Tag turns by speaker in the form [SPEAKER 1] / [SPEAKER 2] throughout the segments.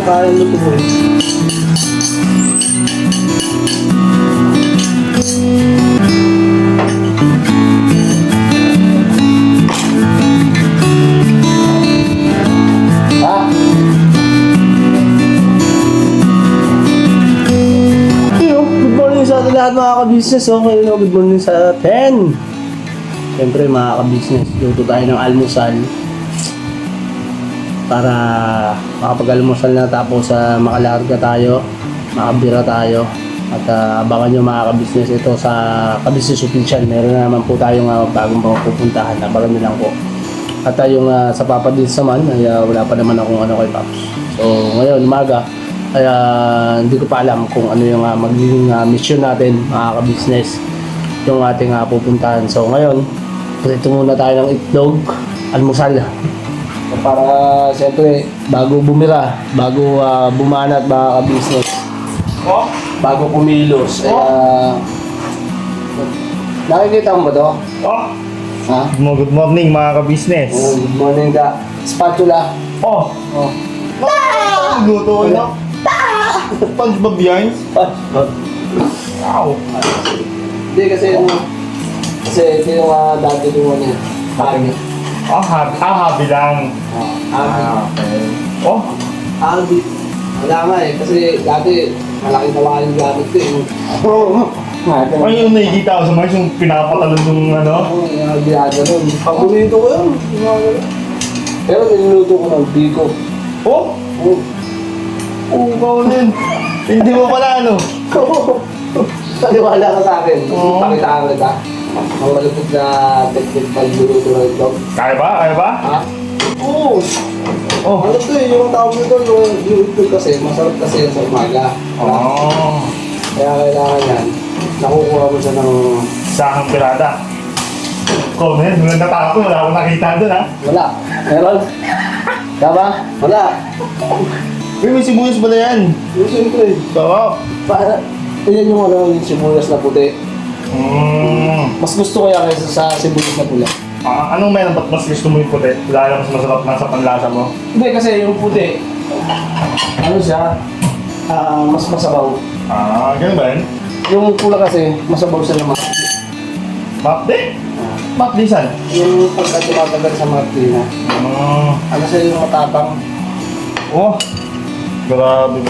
[SPEAKER 1] ang kain luto mo eh. Lahat mga ka-business, okay, good morning sa 10. Siyempre mga ka-business, luto tayo ng almusal para makapag-almusal na tapos makalarga tayo, makabira tayo at abangan nyo mga ka-business ito sa ka-business official. Meron na naman po tayong bagong pupuntahan, abangan nyo lang po. At yung sa Papa Dins naman, ay wala pa naman akong ano kay Paps. So ngayon umaga, kaya hindi ko pa alam kung ano yung magiging mission natin mga ka-business, yung ating pupuntahan. So ngayon, ito muna tayo ng itlog, almusal. So, para siyempre, bago bumira, bago bumanat mga ka-business, bago kumilos. Nakikita mo ba ito? Ha?
[SPEAKER 2] Good morning mga ka-business.
[SPEAKER 1] Good morning ka. Spatula.
[SPEAKER 2] Luto na. SpongeBob yan? Wow.
[SPEAKER 1] Hindi kasi ito yung dati yung ano yun. Habi.
[SPEAKER 2] Habi lang.
[SPEAKER 1] Habi.
[SPEAKER 2] Okay.
[SPEAKER 1] Habi. Wala nga eh. Kasi dati malaking tawa yung gamit ko eh.
[SPEAKER 2] Ano yung nakikita ko sa mga yung pinapatalon yung ano?
[SPEAKER 1] Oo, yung ginagano. Paborito ko yun. Pero niluluto ko ng biko.
[SPEAKER 2] Ikaw din. Hindi mo pala ano?
[SPEAKER 1] Paniwala ka sa akin. Pakitaan kita. Ang malupit na technique pagluluto ng itlog.
[SPEAKER 2] Kaya ba?
[SPEAKER 1] Ha? Oo. Ano to eh, yung tawag nito, yung itlog kasi, masarap kasi yan sa umaga. Kaya kailangan yan. Nakukuha mo siya ng...
[SPEAKER 2] Sahang pirada. Comment, maganda pa ako. Wala akong nakita doon ha?
[SPEAKER 1] Wala. Meron? Diba? Wala.
[SPEAKER 2] May sibuyas ba na yan?
[SPEAKER 1] Yung siyempre.
[SPEAKER 2] Sarap.
[SPEAKER 1] Yan yung yung sibuyas na puti. Mas gusto ko yan kaysa sa sibuyas na pula.
[SPEAKER 2] Anong meron? Ba't mas gusto mo yung puti? Lalo mas masarap na sa panlasa mo?
[SPEAKER 1] Hindi kasi yung puti, ano siya, mas masabaw.
[SPEAKER 2] Ganun ba yun?
[SPEAKER 1] Yung pula kasi, masabaw siya naman.
[SPEAKER 2] Mapdi? Mapdi saan?
[SPEAKER 1] Yung pagka tumatagal sa mati na, ano siya yung matapang.
[SPEAKER 2] Grabe.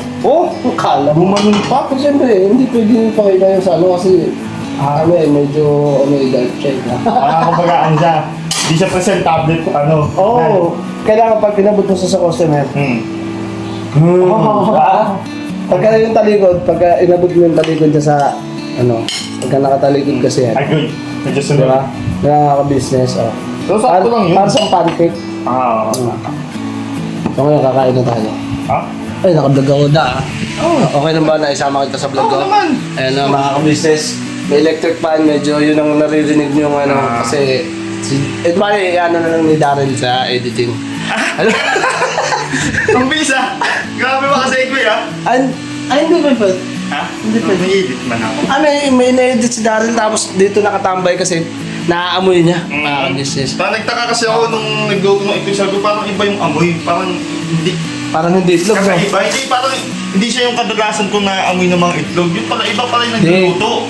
[SPEAKER 1] Kala mo.
[SPEAKER 2] Bumanon pa?
[SPEAKER 1] Siyempre, hindi pwede ipakita yung sa ano kasi, medyo dark shade na.
[SPEAKER 2] Kumbaga ano siya, hindi siya presentable po ano.
[SPEAKER 1] Kailangan pag pinabot mo sa customer. Pagka yung talikod, pagka inabot mo yung talikod niya sa, pagka nakatalikod kasi yan.
[SPEAKER 2] Ay, good. Medyo sunod.
[SPEAKER 1] Diba? Nakaka-business,
[SPEAKER 2] So, sakto lang yun.
[SPEAKER 1] Para sa pancake. So ngayon, kakain na tayo. Ay, naka-vlog ako Okay lang ba na isama kita sa vlog ko?
[SPEAKER 2] Naman.
[SPEAKER 1] Ayan na mga ka-business. May electric fan, medyo yun ang naririnig nyo kasi na lang ni Darren sa editing.
[SPEAKER 2] Ang bisa! Grabe ba kasi ko ya?
[SPEAKER 1] Hindi ba pa?
[SPEAKER 2] Hindi pa. May edit man ako.
[SPEAKER 1] May na-edit si Darren tapos dito nakatambay kasi naaamoy niya. Mga ka-business.
[SPEAKER 2] Parang nagtaka kasi ako nung nagluto ng itlog. Sabi ko parang iba yung amoy. Parang hindi
[SPEAKER 1] itlog.
[SPEAKER 2] kakaiba. Hindi siya yung kadalasan ko na amoy ng mga itlog. Yung pala iba pala yung nagluto.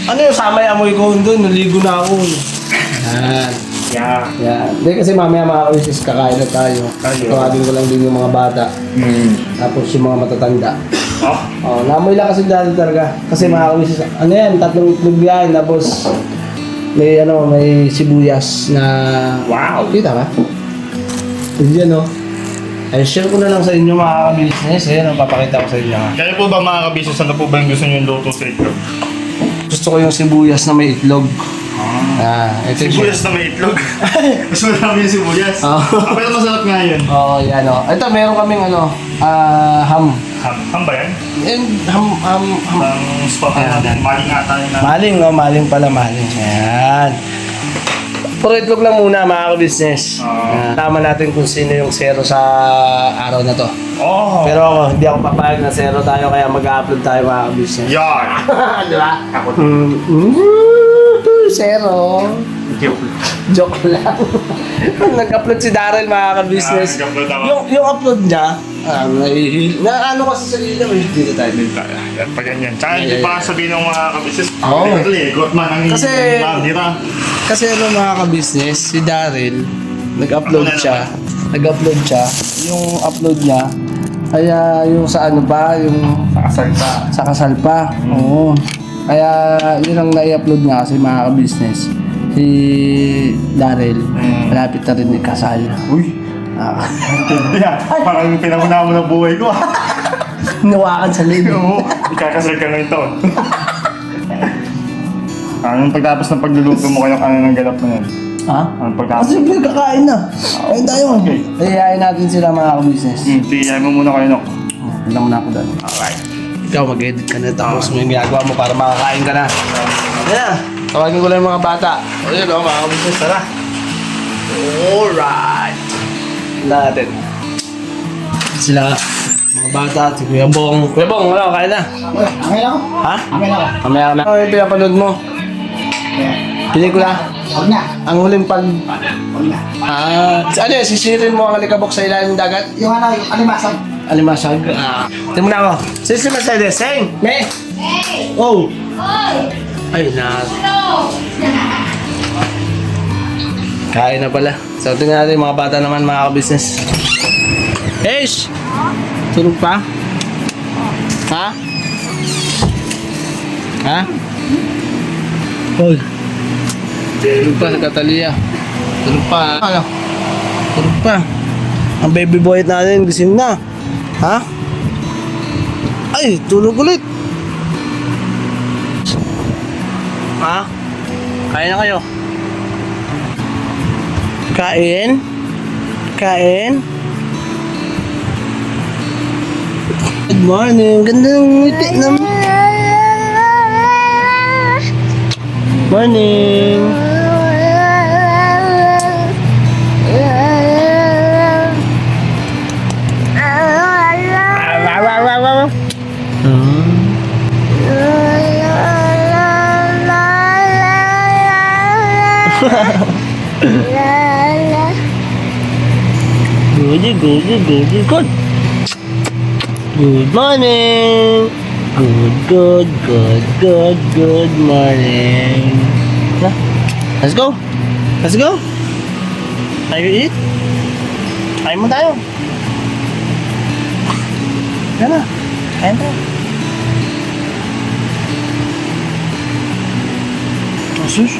[SPEAKER 1] Ano yung samay amoy ko doon? Naligo na ako. Yan. Hindi kasi mamaya mga ka-business kakain na tayo. Tawagin ko lang din yung mga bata. Tapos yung mga matatanda. Namoy lang kasi dahil talaga. Kasi mga ka-business, tatlong itlog yan. Tapos may sibuyas na...
[SPEAKER 2] Wow!
[SPEAKER 1] Kita ba? Yan share ko na lang sa inyo mga ka-business. Ayan ang papakita ko sa inyo.
[SPEAKER 2] Kaya po ba mga ka-business, ano po ba yung gusto nyo yung luto sa itlog?
[SPEAKER 1] Gusto ko yung sibuyas na may itlog. Ito
[SPEAKER 2] Sibuyas na may itlog? Mas marami yung sibuyas. Pero masarap nga yun.
[SPEAKER 1] Yan Ito meron kaming ham.
[SPEAKER 2] Ham ba yan?
[SPEAKER 1] Ham.
[SPEAKER 2] Ang spot natin. Maling ata yun na.
[SPEAKER 1] Maling pala. Yan. Puro itlog lang muna mga ka-business. Tama natin kung sino yung zero sa araw na to. Pero hindi ako papayag na zero tayo kaya mag-upload tayo mga ka-business.
[SPEAKER 2] Yan!
[SPEAKER 1] Di ba? Zero. Joke lang. Nag-upload si Daryl, mga ka-business.
[SPEAKER 2] Nag-upload ako.
[SPEAKER 1] Yung upload niya, ano kasi sa ilaw, dito tayo.
[SPEAKER 2] Yan pa ganyan. Tsaka hindi pa sabihin ng mga kabisnes.
[SPEAKER 1] Oo.
[SPEAKER 2] Got man ang
[SPEAKER 1] Kasi-
[SPEAKER 2] nira.
[SPEAKER 1] Kasi ano mga ka-business, si Daryl, nag-upload siya. Yung upload niya, kaya yung sa ano pa, yung
[SPEAKER 2] Nakasal pa.
[SPEAKER 1] sa kasal pa. Oo. Kaya yun ang nai-upload niya kasi mga ka-business. Si Daryl, malapit na rin ikasal.
[SPEAKER 2] Uy.
[SPEAKER 1] Ah,
[SPEAKER 2] Yeah, parang yung pinamuna mo ng buhay ko.
[SPEAKER 1] Nawakan sa lid.
[SPEAKER 2] Oo. Ikakasal ka ngayong taon. Anong pagtapos ng pagluluto mo kayong ano ng ganap mo yan?
[SPEAKER 1] Ha?
[SPEAKER 2] Anong pagtapos?
[SPEAKER 1] Kasi siyempre kakain na. Kain tayo.
[SPEAKER 2] Okay.
[SPEAKER 1] Ayayain natin sila mga ka-business.
[SPEAKER 2] Sige, ayaw mo muna kayo, Nok.
[SPEAKER 1] Alam mo na ako doon.
[SPEAKER 2] Alright.
[SPEAKER 1] Ikaw mag-edit ka na tapos mo yung ginagawa mo para makakain ka na. Yan na. Tawagin ko lang yung mga bata. O yun o, mga ka-business. Tara. Alright. Natin. Sila, mga bata, si Kuya Bong. Kuya Bong, ano, kain na.
[SPEAKER 3] Okay lang ako.
[SPEAKER 1] Ha?
[SPEAKER 3] Okay lang ako.
[SPEAKER 1] Mamaya na. Ano yung pinapanood mo? Pelikula?
[SPEAKER 3] Huwag na.
[SPEAKER 1] Ang huling pag...
[SPEAKER 3] Huwag na.
[SPEAKER 1] Ano yun, sisirin mo ang alikabok sa ilalim ng dagat?
[SPEAKER 3] Yung ano, yung alimasag.
[SPEAKER 1] Alimasag? Tingnan mo na ako. Sisi Mercedes, sing! Me! Oh! Ay, na... Kain na pala. So, tingnan natin yung mga bata naman, mga ka-business. Eish! Tulog pa? Ha? Ha? Hoy! Tulog pa sa Catalia. Tulog pa. Ano? Tulog pa. Ang baby boy natin, gising na. Ha? Ay, tulog ulit. Ha? Kain na kayo. Kain? Kain? Good morning. Ganda ng ngiti naman. Morning. Good. Good morning. Good morning. Na, let's go. Let's go. Tayo eat. Kain mo tayo. Yan na. Kain tayo. Sus.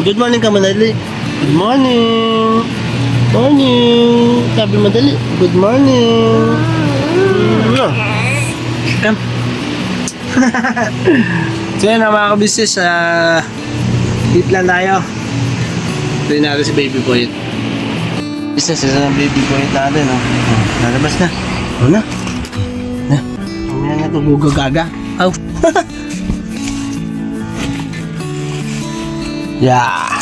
[SPEAKER 1] Good morning ka, Manali. Good morning. Morning. Sabi madali. Good morning. Come. So yan na mga kabisnes. Eat lang tayo. Ito natin si baby boy. Business isa ng baby boy natin. Lalabas na. Na. Mamaya na ito gugagaga. Aw. Yeah.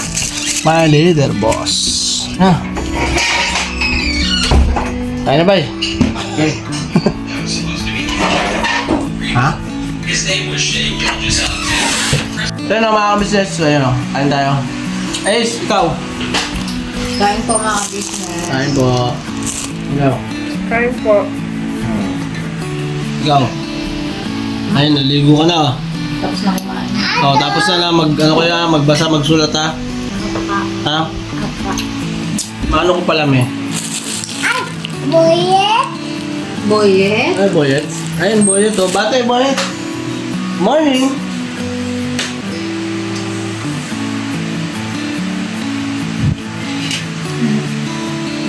[SPEAKER 1] My leader boss. Kaya na ba eh?
[SPEAKER 2] Okay.
[SPEAKER 1] Ha? So yun o mga ka-business. So yun o. Kain tayo. Ace, ikaw.
[SPEAKER 4] Kain po mga business.
[SPEAKER 1] Kain po. Ikaw.
[SPEAKER 4] Kain po.
[SPEAKER 1] Ikaw. Ayun, naligo ka na o.
[SPEAKER 4] Tapos na kumain.
[SPEAKER 1] O, tapos na lang magbasa, magsulat ha. Ha? Paano ko pala eh?
[SPEAKER 4] Boyet?
[SPEAKER 1] Ay, boyet. Ayun, boyet o. Bate, boyet. Morning.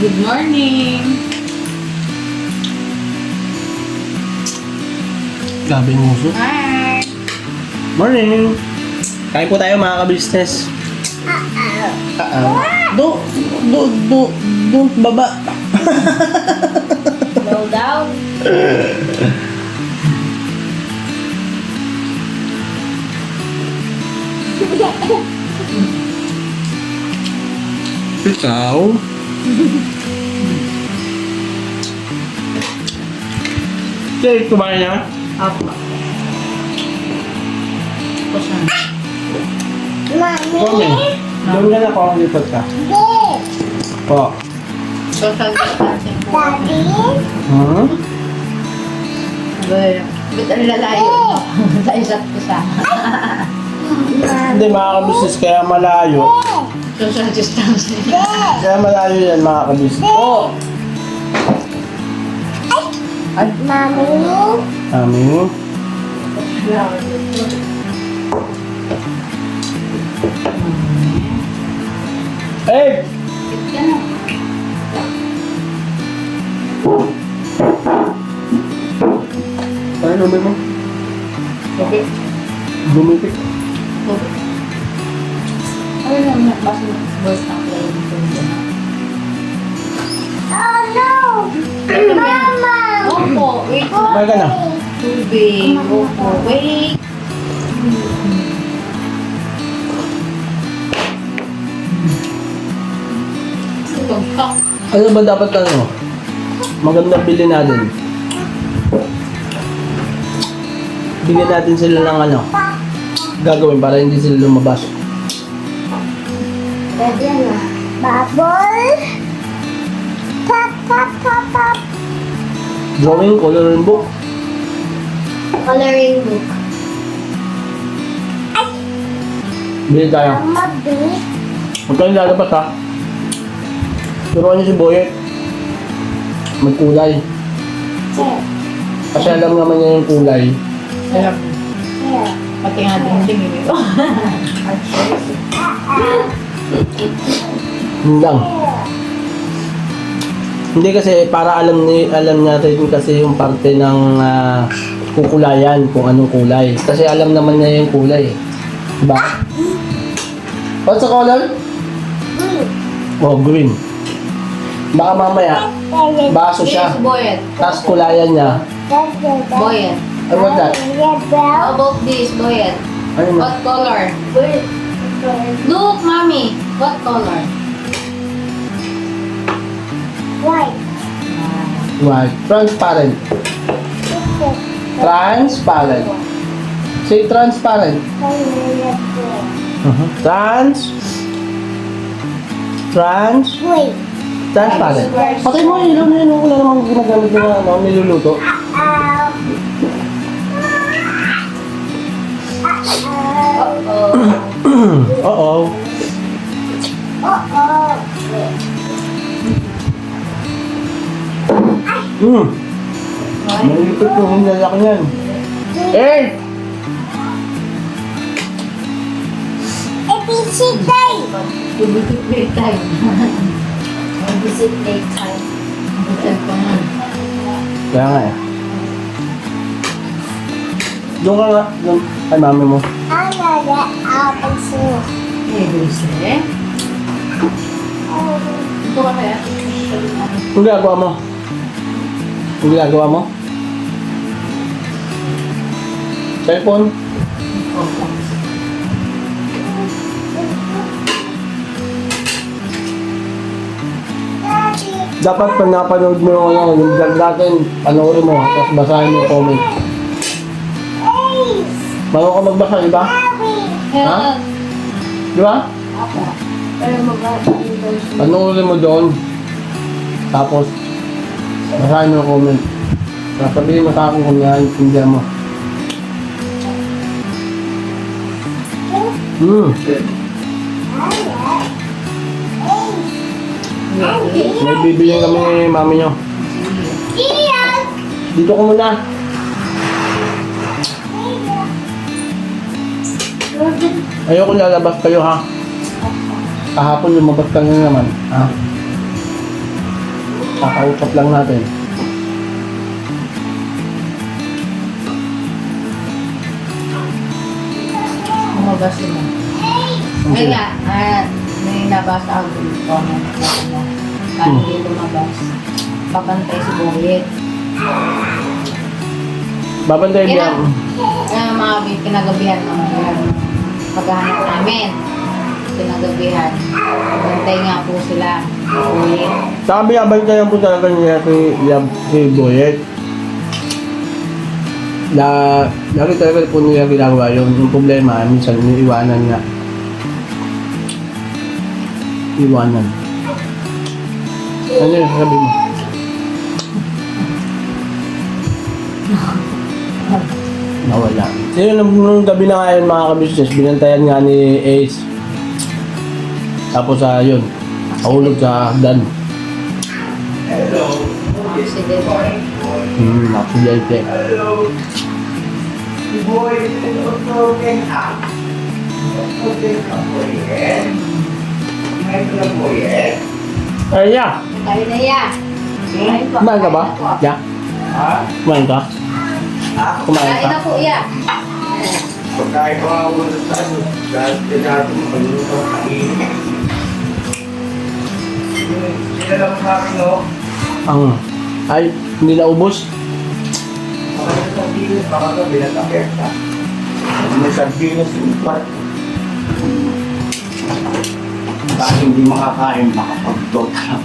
[SPEAKER 4] Good morning.
[SPEAKER 1] Grabe yung muso.
[SPEAKER 4] Hi.
[SPEAKER 1] Morning. Kain po tayo mga ka-business. Don't baba.
[SPEAKER 4] Slow down.
[SPEAKER 1] Ikaw? Sige, kumain na.
[SPEAKER 4] Apo. Tapos na.
[SPEAKER 1] Kami. Doon ka na kung lipat ka. Po.
[SPEAKER 4] Social distancing po.
[SPEAKER 1] Hmm?
[SPEAKER 4] Ba't ang lalayo? Sa isa't isa.
[SPEAKER 1] Hindi, mga kabisnes, kaya malayo.
[SPEAKER 4] Social distancing.
[SPEAKER 1] Kaya malayo yan, mga kabisnes. Po. Mami. Eh!
[SPEAKER 4] Ka na.
[SPEAKER 1] Ano naman mo?
[SPEAKER 4] Okay.
[SPEAKER 1] Gumitik.
[SPEAKER 4] Ano naman, basta voice ng play ng tubig na. Opo, wait.
[SPEAKER 1] Kumain ka na.
[SPEAKER 4] Tubig. Opo, wait. Tugtok.
[SPEAKER 1] Ano ba dapat ano? Maganda bilhin natin. Bigyan natin sila ng ano gagawin para hindi sila lumabas.
[SPEAKER 5] Bubble. Pop, pop, pop, pop.
[SPEAKER 1] Drawing, coloring book.
[SPEAKER 5] Coloring book.
[SPEAKER 1] Bili tayo.
[SPEAKER 5] Mama, big.
[SPEAKER 1] Huwag kayong lalabas ha. Turuan niyo si Boyet. Magkulay.
[SPEAKER 5] Chair.
[SPEAKER 1] Kasi alam naman niya yung kulay.
[SPEAKER 4] Alam,
[SPEAKER 5] Chair.
[SPEAKER 4] pati nga dingding eh.
[SPEAKER 1] Yun lang. Hindi kasi para alam natin kasi yung parte ng kukulayan kung anong kulay. Kasi alam naman niya yung kulay. Diba? What's the color? Oh, green. Baka mamaya, baso siya.
[SPEAKER 4] Yes, Boyet.
[SPEAKER 1] Tapos kulayan niya.
[SPEAKER 4] Boyet.
[SPEAKER 1] Ay, what that?
[SPEAKER 4] How about this, Boyet?
[SPEAKER 1] Ano na?
[SPEAKER 4] What color? Look, mommy. What color?
[SPEAKER 5] White.
[SPEAKER 1] White. Transparent. Transparent. Say transparent.
[SPEAKER 5] Wait.
[SPEAKER 1] Transparent. Patay mo yung ilaw na yun. Wala namang ginagamit na niluluto.
[SPEAKER 4] Uh-oh.
[SPEAKER 1] Oo. Malipit yung hinalak niyan. Eh!
[SPEAKER 5] ABC day.
[SPEAKER 4] Tubitik playtime.
[SPEAKER 5] ABC playtime.
[SPEAKER 4] Busan ko na.
[SPEAKER 1] Kaya nga eh. Doon ka nga. Doon. Ay, mami mo.
[SPEAKER 5] Another apple.
[SPEAKER 4] Eh, Dulce. Ito ka kaya?
[SPEAKER 1] Ang ginagawa mo? Ang ginagawa mo? Cellphone? Dapat pag napanood mo yung vlog natin, panoorin mo, tapos basahin mo yung comment. Bago ka magbasa, di ba? Ha? Di ba?
[SPEAKER 4] Pero magbasa yung Dulce.
[SPEAKER 1] Panoorin mo doon, tapos basahin mo yung comment. Tapos sabihin mo sa akin kung naiintindihan mo. May bibigyan kami ni mami nyo. Dito ko muna. Ayoko lalabas kayo ha. Kahapon lumabas ka na naman. Ha? Kakausap lang natin.
[SPEAKER 4] Lumabas sila. Ay nga, may nabasa ako yung comment na ano, paano hindi lumabas. Papantay si Boyet.
[SPEAKER 1] Babantay
[SPEAKER 4] Kaya,
[SPEAKER 1] biya.
[SPEAKER 4] mga kinagabihan ng paghahanap namin. Kinagabihan. Bantay nga po sila. Boyet.
[SPEAKER 1] Sabi bantayan po talaga niya si Boyet. Lagi talaga po niya ginagawa yun. Yung problema, minsan iniiwanan niya. Iwanan. Ano yung sabi mo? Nawala. Sino nung gabi na nga yun mga kabisnes, binantayan nga ni Ace. Tapos yun, nahulog sa hagdan.
[SPEAKER 4] Accident.
[SPEAKER 1] Aksidente. Ay, ya!
[SPEAKER 4] Kayo na yan. Kain po.
[SPEAKER 1] Kumain ka ba? Ya? Kumain ka? Kumain
[SPEAKER 4] Kain
[SPEAKER 1] ka?
[SPEAKER 4] na po yan.
[SPEAKER 2] Pagkain pa ako sa ano, dahil tinato mo, pagluto ang kainin. Sila lang sa akin, no?
[SPEAKER 1] Ay, hindi na ubos?
[SPEAKER 2] Baka sa sardinas, baka ka binatapet ka. May sardinas yung part. Baka hindi makakain, makapag-dot ka.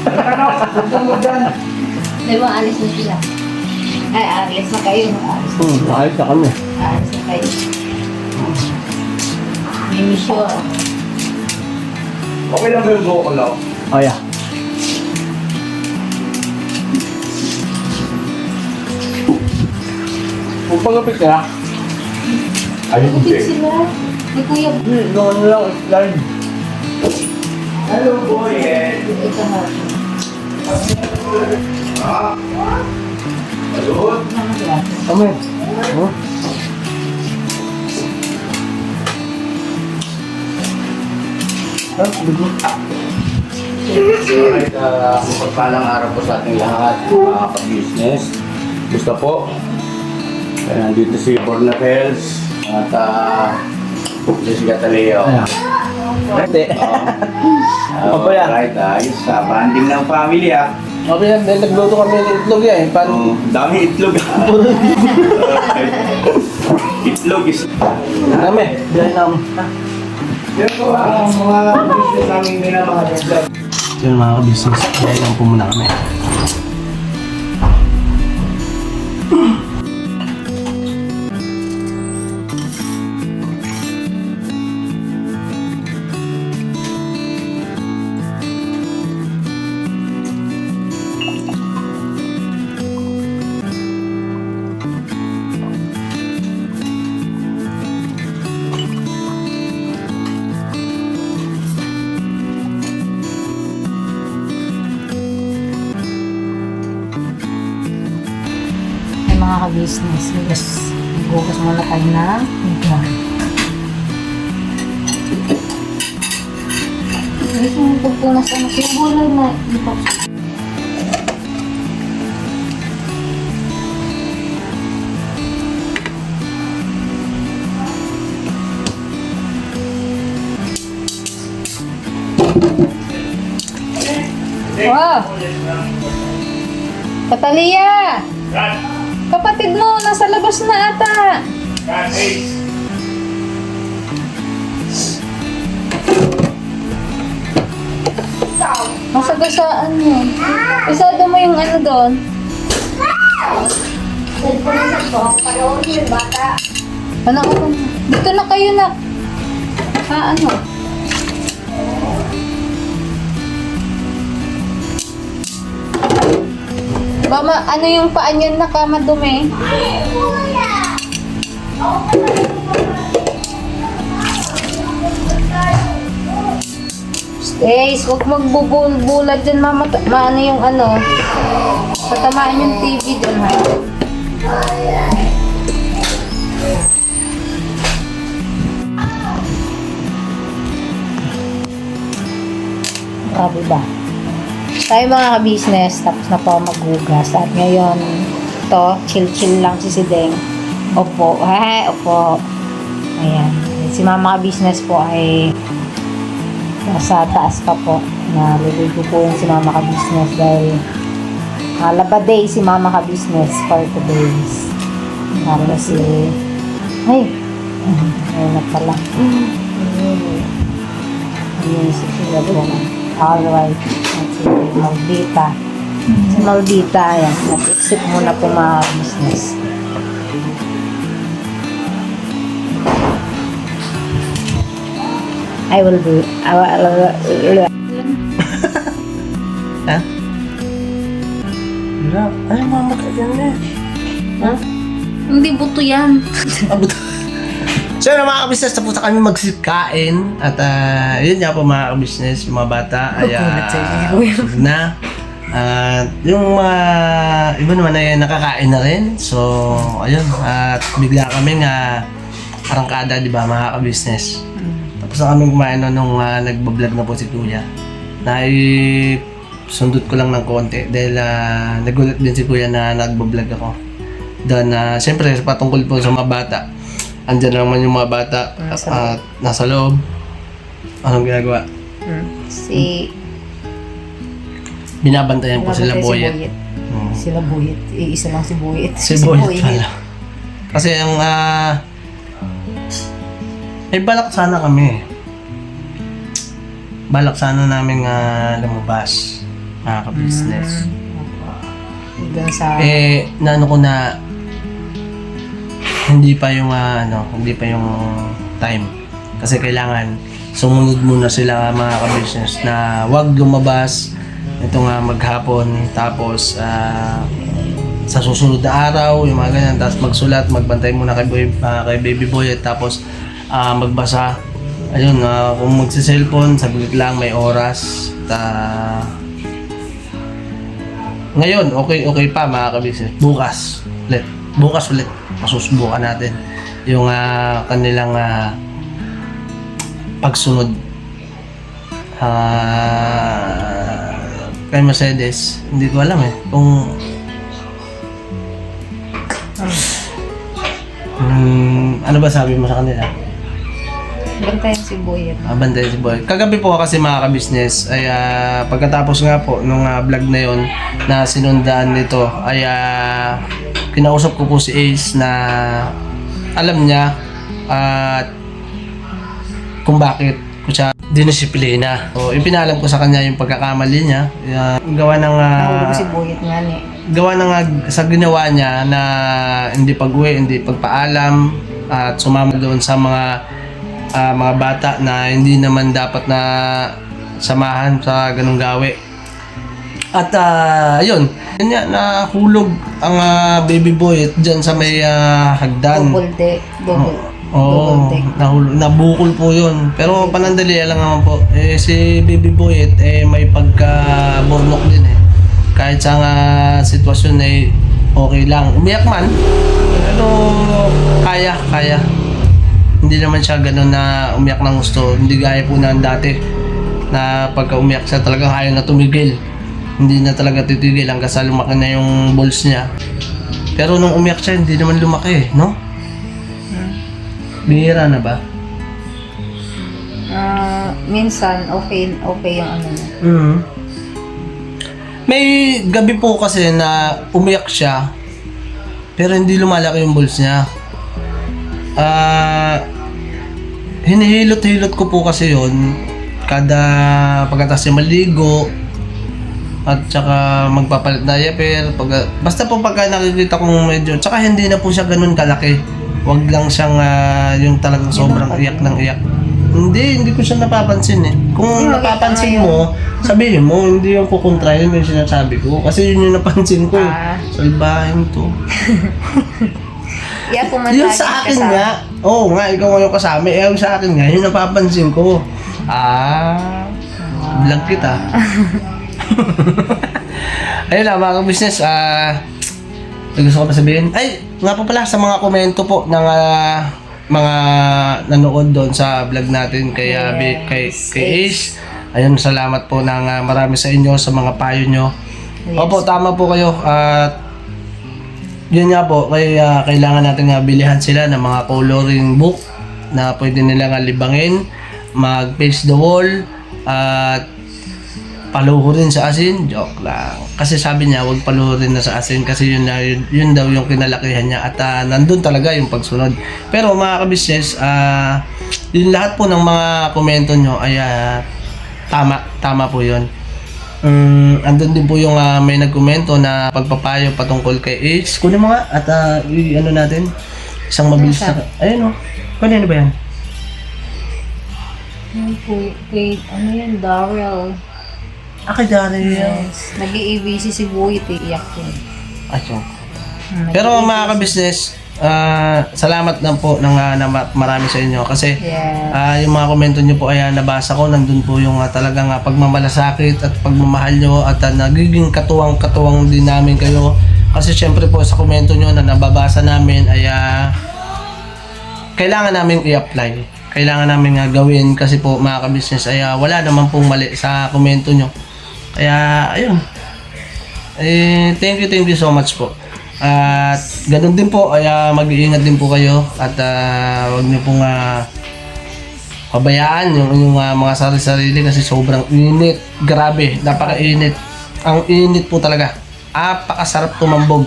[SPEAKER 2] Ano? Gusto mo dyan?
[SPEAKER 4] Di ba, alis na sila. Ay, alis na kayo. Alis na.
[SPEAKER 1] Ayos na kami.
[SPEAKER 4] Alis na kayo. May mission.
[SPEAKER 2] Okay lang ba yung buko lang?
[SPEAKER 1] Oh, yeah. Magpagapit ka na?
[SPEAKER 2] Ayun,
[SPEAKER 4] Kapit sila. Ni Kuya.
[SPEAKER 1] Noon lang, slide.
[SPEAKER 2] Hello, boy.
[SPEAKER 4] Ito na.
[SPEAKER 2] Hello?
[SPEAKER 1] Kami. Oh. Dugo.
[SPEAKER 2] Alright, magpagpalang araw po sa ating lahat, mga ka-business. Gusto po. Kaya nandito si Borna Hells at Jessica Taleo.
[SPEAKER 1] Ayan. Hindi. Opo yan.
[SPEAKER 2] Alright, ayos. Banding ng family
[SPEAKER 1] Okay yan, dahil nagluto kami ng itlog yan eh.
[SPEAKER 2] Dami itlog. Itlog is...
[SPEAKER 1] Dami. Dahil namin.
[SPEAKER 2] Yan po ang mga business namin minamahal.
[SPEAKER 1] Yun mga ka-business. Dahil lang po muna kami.
[SPEAKER 4] May mga ka-business. Gugas muna tayo na. Ito. Gusto mo pagpunas ano. Sibulay na. Ito. Wow! Katalia! Kapatid mo, nasa labas na ata. Masagasaan mo. Isado mo yung ano doon.
[SPEAKER 5] Cellphone na po. Panoorin yung bata.
[SPEAKER 4] Ano? Dito na kayo na. Ano? Mama, ano yung paa niyan na kamadumi? Stace, huwag magbubulad dyan, mama. Maano yung ano? Tatamaan yung TV dun, ha? Grabe ba? Tayo mga ka-business, tapos na po maghugas. At ngayon, to chill-chill lang si Deng. Opo. Opo. Ayan. Si mama ka-business po ay nasa taas pa po. Naliligo po yung si mama ka-business dahil Laba day si mama ka-business for today's. Lalo si... Ay! Ayun na pala. Ayun si Sheila po. Alright. At si Maldita. Si Maldita, ayan. Nag-exit muna po mga business. I will do.
[SPEAKER 1] Ha? Wala. Ay, mama ka yan eh. Ha?
[SPEAKER 4] Hindi buto yan.
[SPEAKER 1] Abot. So yun mga kabisnes, tapos na kami magsikain. At yun nga po mga kabisnes, yung mga bata ay na. At yung mga iba naman ay nakakain na rin. So ayun, at bigla kami nga arangkada, di ba mga kabisnes. Tapos na kami kumain nung nagbablog na po si Kuya. Sundot ko lang ng konti dahil nagulat din si Kuya na nagbablog ako. Then, siyempre, patungkol po sa mga bata. Andyan naman yung mga bata at nasa loob. Anong ginagawa? Binabantayan po sila Boyet.
[SPEAKER 4] Sila Boyet. Isa lang si Boyet.
[SPEAKER 1] Si Boyet pala. Kasi ang balak sana kami. Balak sana namin lumabas. Mga ka-business.
[SPEAKER 4] Doon sa...
[SPEAKER 1] Naano ko na hindi pa yung time. Kasi kailangan sumunod muna sila mga ka-business na wag lumabas ito nga maghapon tapos sa susunod na araw yung mga ganyan tapos magsulat, magbantay muna kay baby boy at tapos magbasa. Ayun, kung magsi-cellphone, sabihin lang may oras. Ngayon, okay pa mga kabisnes. Bukas ulit. Masusubukan natin yung kanilang pagsunod. Kay Mercedes, hindi ko alam kung ano ba sabi mo sa kanila?
[SPEAKER 4] Bantayan si Boyet.
[SPEAKER 1] Bantayan si Boy. Kagabi po kasi mga ka-business ay pagkatapos nga po nung vlog na yon na sinundaan nito ay kinausap ko po si Ace na alam niya kung bakit ko siya dinisiplina. So, ipinalam ko sa kanya yung pagkakamali niya. Gawa ng
[SPEAKER 4] Nahulog si Boyet nga ni.
[SPEAKER 1] gawa ng sa ginawa niya na hindi pag-uwi, hindi pagpaalam at sumama doon sa mga bata na hindi naman dapat na samahan sa ganung gawi. At yun nga, nahulog ang baby boy dyan sa may hagdan.
[SPEAKER 4] Double deck.
[SPEAKER 1] Oo, nabukol po yun. Pero panandali lang naman po. Si baby boy may pagka-burnok din Kahit sa sitwasyon ay okay lang. Umiyak man. Pero kaya. Hindi naman siya gano'n na umiyak ng gusto. Hindi gaya po na dati na pagka umiyak siya talagang ayaw na tumigil. Hindi na talaga titigil hanggang sa lumaki na yung balls niya. Pero nung umiyak siya, hindi naman lumaki, no? Bihira na ba?
[SPEAKER 4] Minsan, okay yung ano niya.
[SPEAKER 1] May gabi po kasi na umiyak siya, pero hindi lumalaki yung balls niya. Hinihilot-hilot ko po kasi yon kada pagkatapos niya maligo at saka magpapalit na diaper basta po pagka nakikita kong medyo tsaka hindi na po siya ganun kalaki, wag lang siyang yung talagang sobrang iyak ng iyak. Hindi ko siya napapansin kung napapansin mo sabihin mo, hindi yung kukontrahin yung sinasabi ko kasi yun yung napansin ko salbahin to. Yun sa akin nga. Oo nga, ikaw ngayon kasama. Yung sa akin nga, yun napapansin ko. Vlog kita. Ayun lang mga business. Gusto ko pa sabihin. Ay, nga po pala sa mga komento po ng mga nanood doon sa vlog natin kay Ace. Ayun, salamat po ng marami sa inyo sa mga payo nyo. Opo, tama po kayo. Yun nga po, kailangan natin bilihan sila ng mga coloring book na pwede nilang libangin, mag-paste the wall, at paluhurin sa asin. Joke lang. Kasi sabi niya, huwag paluhurin na sa asin kasi yun daw yung kinalakihan niya at nandun talaga yung pagsunod. Pero mga kabisnes, yung lahat po ng mga komento nyo ay tama po yun. Andun din po yung may nagkomento na pagpapayo patungkol kay Ace. Kunin mo nga at ano natin isang mabilis na ayun kanino ba yan?
[SPEAKER 4] Yung ano yan, Daryl.
[SPEAKER 1] Kay Daryl.
[SPEAKER 4] Yes. Nag-i-ABC si Buyit iyak yun.
[SPEAKER 1] Ayun. Pero mga ka-business, salamat lang po ng marami sa inyo kasi
[SPEAKER 4] Yes.
[SPEAKER 1] yung mga komento nyo po ay nabasa ko, nandun po yung talagang pagmamalasakit at pagmamahal nyo at nagiging katuwang din namin kayo kasi syempre po sa komento nyo na nababasa namin ay kailangan namin i-apply, kailangan namin gawin kasi po mga ka-business ay wala naman pong mali sa komento nyo, kaya ayun, thank you so much po. At ganun din po ay mag-iingat din po kayo at huwag niyo pong pabayaan yung mga sarili-sarili kasi sobrang init. Grabe, napakainit. Ang init po talaga. Napakasarap tumambog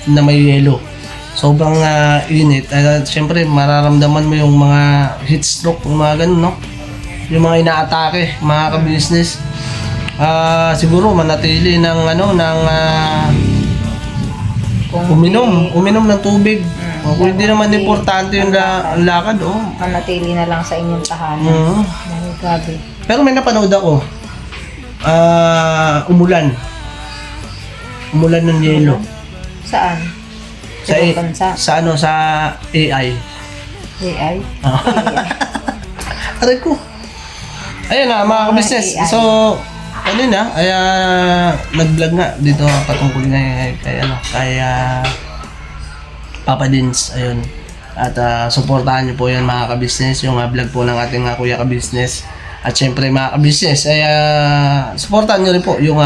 [SPEAKER 1] na may yelo. Sobrang init. At syempre mararamdaman mo yung mga heat stroke, yung mga ganun, no? Yung mga inaatake, mga ka-business. Siguro manatili ng uminom ng tubig. Kung hindi naman importante yung lakad,
[SPEAKER 4] Manatili na lang sa inyong tahanan. Grabe.
[SPEAKER 1] Pero may napanood ako. Umulan ng yelo.
[SPEAKER 4] Saan?
[SPEAKER 1] Sa
[SPEAKER 4] Ibang bansa?
[SPEAKER 1] sa AI.
[SPEAKER 4] AI?
[SPEAKER 1] Aray ko. Ayun na mga ka-business.
[SPEAKER 4] AI.
[SPEAKER 1] So, kanina ay nag-vlog nga dito patungkol nga kay Papa Dins, ayun. At suportahan niyo po 'yan mga ka-business, yung vlog po ng ating kuya ka-business. At syempre mga ka-business ay suportahan niyo rin po yung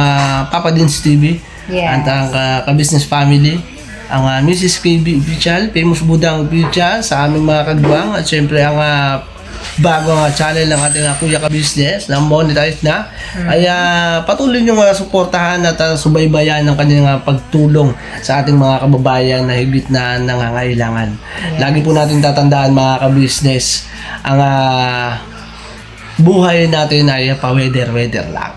[SPEAKER 1] Papa Dins TV.
[SPEAKER 4] Yes.
[SPEAKER 1] At ang ka-business family, ang Mrs. KB Official, Famous Budang Official sa aming mga kagwang at syempre ang bagong channel ng ating kuya ka-business na monetize na ay patuloy nyo suportahan at subaybayan ng kanilang pagtulong sa ating mga kababayan na higit na nangangailangan. Lagi po natin tatandaan mga ka-business, ang buhay natin ay pa-weather lang.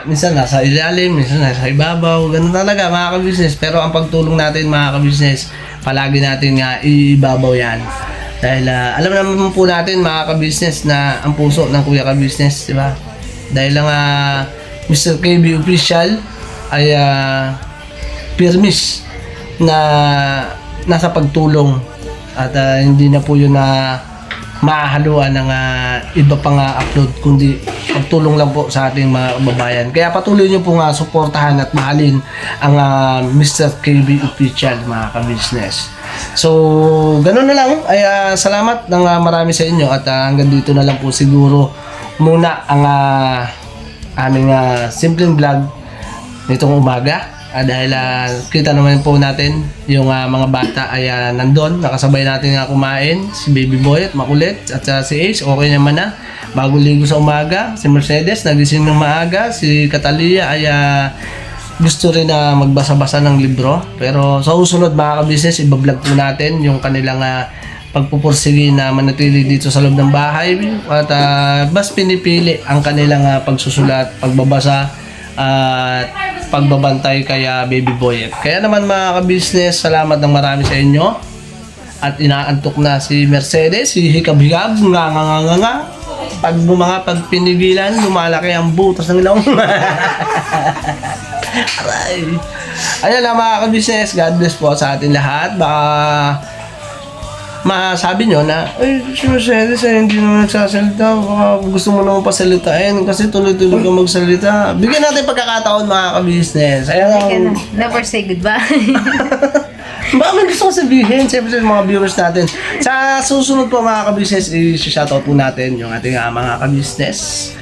[SPEAKER 1] Minsan nasa ilalim, minsan nasa ibabaw, ganun talaga mga ka-business. Pero ang pagtulong natin mga ka-business, palagi natin ibabaw yan. Dahil alam naman po natin mga ka-business na ang puso ng kuya ka-business, di ba? Dahil lang Mr. KB Official ay permis na nasa pagtulong at hindi na po yun na maahaluan ng iba pang upload kundi pagtulong lang po sa ating mga kababayan. Kaya patuloy nyo po suportahan at mahalin ang Mr. KB Official mga ka-business. So, ganun na lang. Ay, salamat ng marami sa inyo at hanggang dito na lang po siguro muna ang aming simpleng vlog nitong umaga. Dahil kita naman po natin yung mga bata ay nandun. Nakasabay natin kumain. Si Baby Boy at Makulit at si Ace. Okay naman na. Bagong ligo sa umaga. Si Mercedes nagising ng maaga. Si Catalia ay gusto rin na magbasa-basa ng libro. Pero sa susunod mga ka-business, ibablog po natin yung kanilang pagpupursige na manatili dito sa loob ng bahay. At mas pinipili ang kanilang pagsusulat, pagbabasa, at pagbabantay kay Baby Boy. Kaya naman mga ka-business, salamat ng marami sa inyo. At inaantok na si Mercedes, si Hikab-Hikab, nga. Pag pinigilan, lumalaki ang butas ng ilong. Aray. Ayan na mga ka-business, God bless po sa atin lahat. Baka masabi nyo na, ay, si Mercedes hindi naman nagsasalita. Baka gusto mo naman pasalitain kasi tuloy-tuloy ka magsalita. Bigyan natin pagkakataon mga ka-business. Ayan.
[SPEAKER 4] Never say goodbye.
[SPEAKER 1] Baka may gusto ko sabihin, siyempre sa mga viewers natin. Sa susunod po mga ka-business, i-shoutout po natin yung ating mga ka-business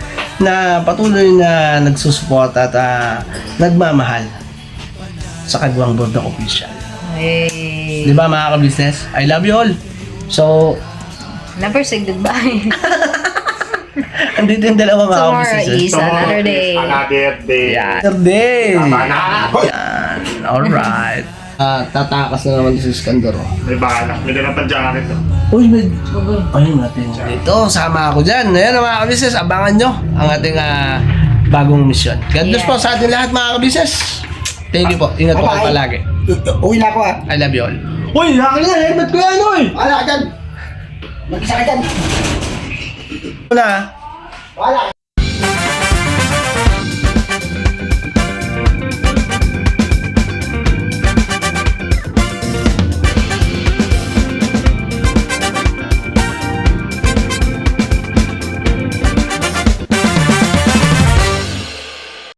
[SPEAKER 1] na patuloy na nagsusupport at nagmamahal sa Kagwang Bordok Official.
[SPEAKER 4] Hey.
[SPEAKER 1] Di ba mga ka-business? I love you all. So,
[SPEAKER 4] Never say goodbye.
[SPEAKER 1] andito yung dalawa mga
[SPEAKER 4] Tomorrow
[SPEAKER 1] ka-business.
[SPEAKER 4] is another day.
[SPEAKER 2] Another day.
[SPEAKER 1] Yesterday!
[SPEAKER 2] Tama na.
[SPEAKER 1] Yan. Alright. Tatakas na naman si Iskandar.
[SPEAKER 2] May bahala. May ganang pa jacket.
[SPEAKER 1] Uy, ayun natin. Dito, sama ako dyan. Ayan mga ka-business, abangan nyo ang ating bagong misyon. God bless po sa ating lahat mga ka-business. Thank you po. Ingat po kayo palagi.
[SPEAKER 3] Uwi na ako
[SPEAKER 1] I love you all. Uy, akin na. Helmet ko yan, uy!
[SPEAKER 3] Wala ka dyan. Mag-isa ka dyan.
[SPEAKER 1] Na.
[SPEAKER 3] Wala.